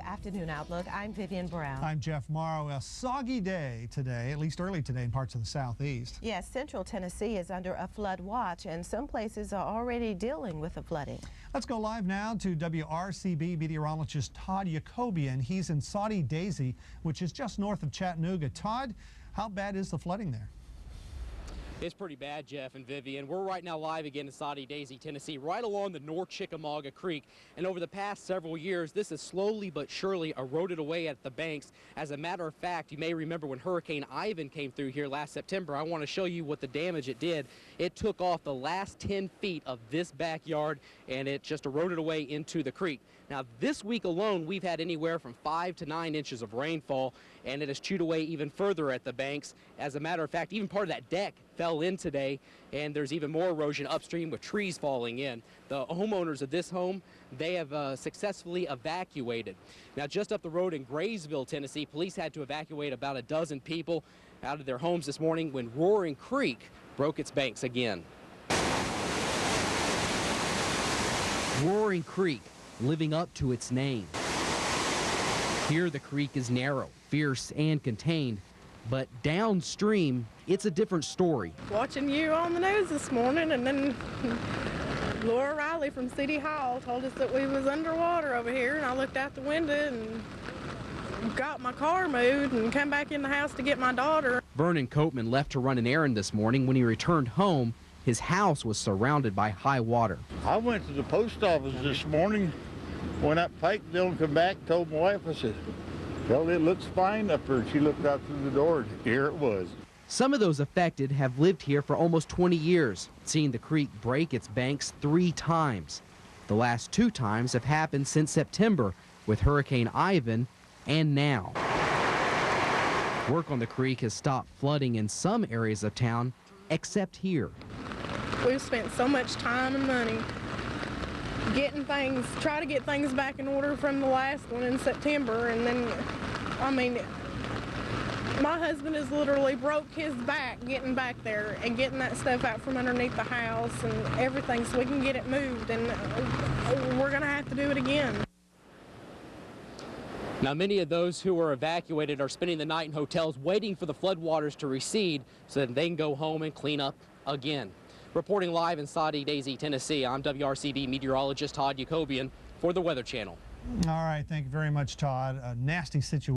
Afternoon Outlook. I'm Vivian Brown. I'm Jeff Morrow. A soggy day today, at least early today in parts of the southeast. Yes, central Tennessee is under a flood watch, and some places are already dealing with the flooding. Let's go live now to WRCB meteorologist Todd Yakoubian. He's in Saudi Daisy, which is just north of Chattanooga. Todd, how bad is the flooding there? It's pretty bad, Jeff and Vivian. We're right now live again in Saudi Daisy, Tennessee, right along the North Chickamauga Creek. And over the past several years, this has slowly but surely eroded away at the banks. As a matter of fact, you may remember when Hurricane Ivan came through here last September. I want to show you what the damage it did. It took off the last 10 feet of this backyard, and it just eroded away into the creek. Now, this week alone, we've had anywhere from 5 to 9 inches of rainfall, and it has chewed away even further at the banks. As a matter of fact, even part of that deck fell in today, and there's even more erosion upstream with trees falling in. The homeowners of this home, they have successfully evacuated. Now, just up the road in Graysville, Tennessee, police had to evacuate about a dozen people out of their homes this morning when Roaring Creek broke its banks again. Roaring Creek, living up to its name. Here the creek is narrow, fierce, and contained, but downstream, it's a different story. Watching you on the news this morning, and then Laura Riley from City Hall told us that we was underwater over here, and I looked out the window and got my car moved and come back in the house to get my daughter. Vernon Copeman left to run an errand this morning. When he returned home, his house was surrounded by high water. I went to the post office this morning. When that pipe didn't come back, told my wife, I said, well, it looks fine up there. She looked out through the door, and here it was. Some of those affected have lived here for almost 20 years, seeing the creek break its banks 3 times. The last 2 times have happened since September with Hurricane Ivan and now. Work on the creek has stopped flooding in some areas of town, except here. We've spent so much time and money getting things, try to get things back in order from the last one in September, and then, I mean, my husband has literally broke his back getting back there and getting that stuff out from underneath the house and everything so we can get it moved, and we're going to have to do it again. Now, many of those who are evacuated are spending the night in hotels waiting for the floodwaters to recede so that they can go home and clean up again. Reporting live in Saudi Daisy, Tennessee, I'm WRCB meteorologist Todd Yakoubian for the Weather Channel. All right, thank you very much, Todd. A nasty situation.